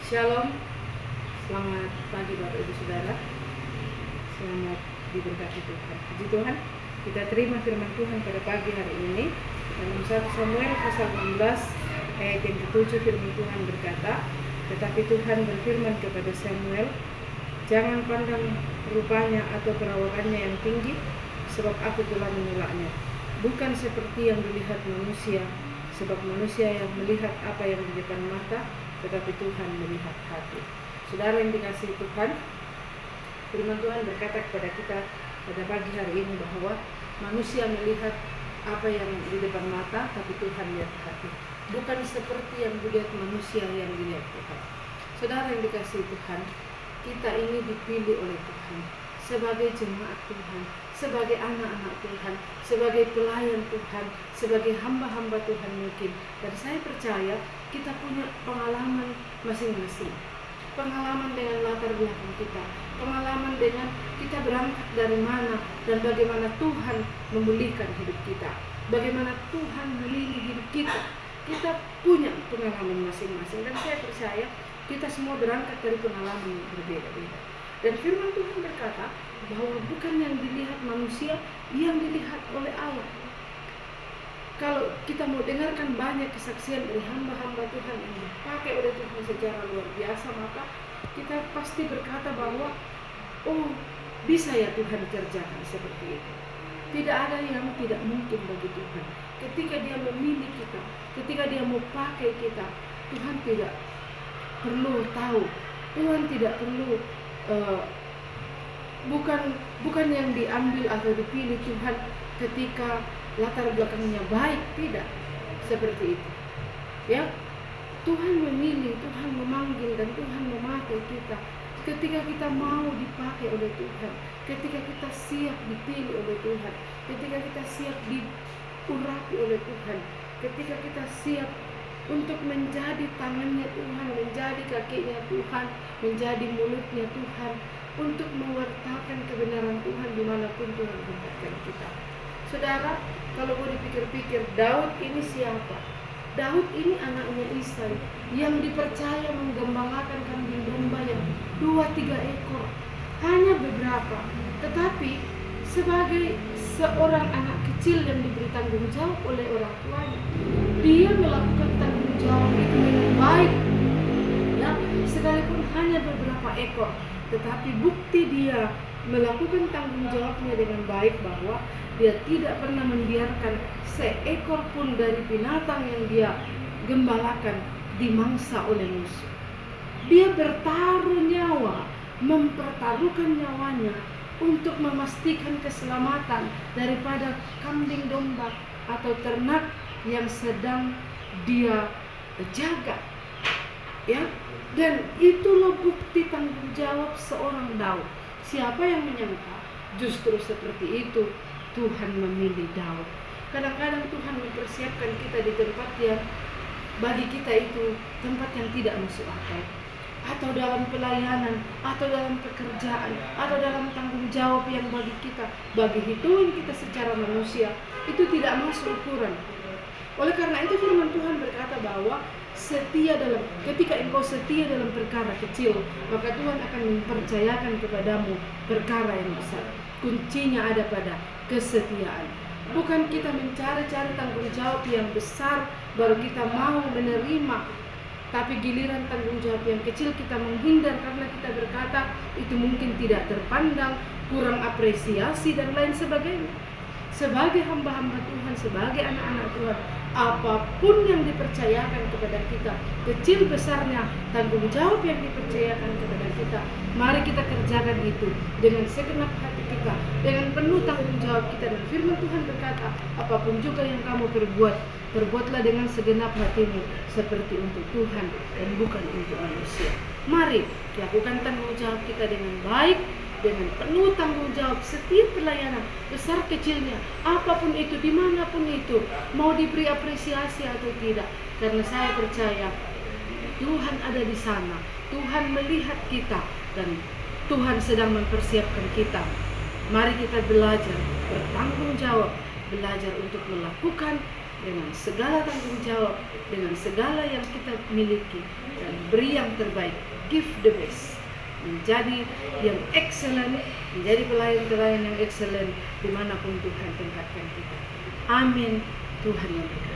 Shalom, selamat pagi Bapak Ibu Saudara. Selamat diberkati Tuhan. Puji Tuhan, kita terima firman Tuhan pada pagi hari ini. Dalam 1 Samuel pasal 16 ayat yang ke-7 firman Tuhan berkata, tetapi Tuhan berfirman kepada Samuel, jangan pandang rupanya atau perawakannya yang tinggi, sebab aku telah menolaknya. Bukan seperti yang dilihat manusia, sebab manusia yang melihat apa yang di depan mata, tetapi Tuhan melihat hati. Saudara yang dikasihi Tuhan, firman Tuhan berkata kepada kita pada pagi hari ini bahwa manusia melihat apa yang di depan mata, tapi Tuhan lihat hati. Bukan seperti yang dilihat manusia yang dilihat Tuhan. Saudara yang dikasihi Tuhan, kita ini dipilih oleh Tuhan sebagai jemaat Tuhan, sebagai anak-anak Tuhan, sebagai pelayan Tuhan, sebagai hamba-hamba Tuhan mungkin. Dan saya percaya kita punya pengalaman masing-masing. Pengalaman dengan latar belakang kita, pengalaman dengan kita berangkat dari mana dan bagaimana Tuhan memulihkan hidup kita, bagaimana Tuhan memilih hidup kita. Kita punya pengalaman masing-masing, dan saya percaya kita semua berangkat dari pengalaman yang berbeda-beda. Dan firman Tuhan berkata bahwa bukan yang dilihat manusia, yang dilihat oleh Allah. Kalau kita mau dengarkan banyak kesaksian dari hamba-hamba Tuhan yang dipakai oleh Tuhan secara luar biasa, maka kita pasti berkata bahwa oh, bisa ya Tuhan kerjakan seperti itu. Tidak ada yang tidak mungkin bagi Tuhan. Ketika Dia memilih kita, ketika Dia mau pakai kita, Tuhan tidak perlu tahu, Tuhan tidak perlu bukan yang diambil atau dipilih Tuhan ketika latar belakangnya baik, tidak seperti itu. Ya, Tuhan memilih, Tuhan memanggil, dan Tuhan memakai kita ketika kita mau dipakai oleh Tuhan, ketika kita siap dipilih oleh Tuhan, ketika kita siap diurapi oleh Tuhan, ketika kita siap untuk menjadi tangannya Tuhan, menjadi kakinya Tuhan, menjadi mulutnya Tuhan, untuk mewartakan kebenaran Tuhan dimanapun Tuhan tempatkan kita. Saudara, kalau boleh dipikir-pikir, Daud ini siapa? Daud ini anaknya Isai yang dipercaya menggembalakan kambing domba yang 2-3 ekor, hanya beberapa. Tetapi sebagai seorang anak kecil yang diberi tanggung jawab oleh orang tuanya, dia melakukan tanggung jawab itu dengan baik. Ya, sekalipun hanya beberapa ekor, tetapi bukti dia melakukan tanggung jawabnya dengan baik bahwa dia tidak pernah membiarkan seekor pun dari binatang yang dia gembalakan dimangsa oleh musuh. Dia bertaruh nyawa, mempertaruhkan nyawanya untuk memastikan keselamatan daripada kambing domba atau ternak yang sedang dia jaga. Ya, dan itulah bukti tanggung jawab seorang Daud. Siapa yang menyangka justru seperti itu Tuhan memilih Daud. Kadang-kadang Tuhan mempersiapkan kita di tempat yang bagi kita itu tempat yang tidak masuk akal, atau dalam pelayanan, atau dalam pekerjaan, atau dalam tanggung jawab yang bagi kita, bagi hitungan kita secara manusia itu tidak masuk ukuran. Oleh karena itu firman Tuhan berkata bahwa ketika engkau setia dalam perkara kecil, maka Tuhan akan mempercayakan kepadamu perkara yang besar. Kuncinya ada pada kesetiaan. Bukan kita mencari-cari tanggung jawab yang besar baru kita mau menerima, tapi giliran tanggung jawab yang kecil kita menghindar karena kita berkata itu mungkin tidak terpandang, kurang apresiasi dan lain sebagainya. Sebagai hamba-hamba Tuhan, sebagai anak-anak Tuhan, apapun yang dipercayakan kepada kita, kecil besarnya tanggung jawab yang dipercayakan kepada kita, mari kita kerjakan itu dengan segenap hati kita, dengan penuh tanggung jawab kita. Dan firman Tuhan berkata, apapun juga yang kamu perbuat, perbuatlah dengan segenap hatimu seperti untuk Tuhan dan bukan untuk manusia. Mari lakukan tanggung jawab kita dengan baik, dengan penuh tanggung jawab. Setiap pelayanan, besar kecilnya, apapun itu, dimanapun itu, mau diberi apresiasi atau tidak, karena saya percaya Tuhan ada di sana, Tuhan melihat kita, dan Tuhan sedang mempersiapkan kita. Mari kita belajar bertanggung jawab, belajar untuk melakukan dengan segala tanggung jawab, dengan segala yang kita miliki, dan beri yang terbaik, give the best, menjadi yang excellent, menjadi pelayan-pelayan yang excellent dimanapun Tuhan tempatkan kita. Amin. Tuhan memberkati.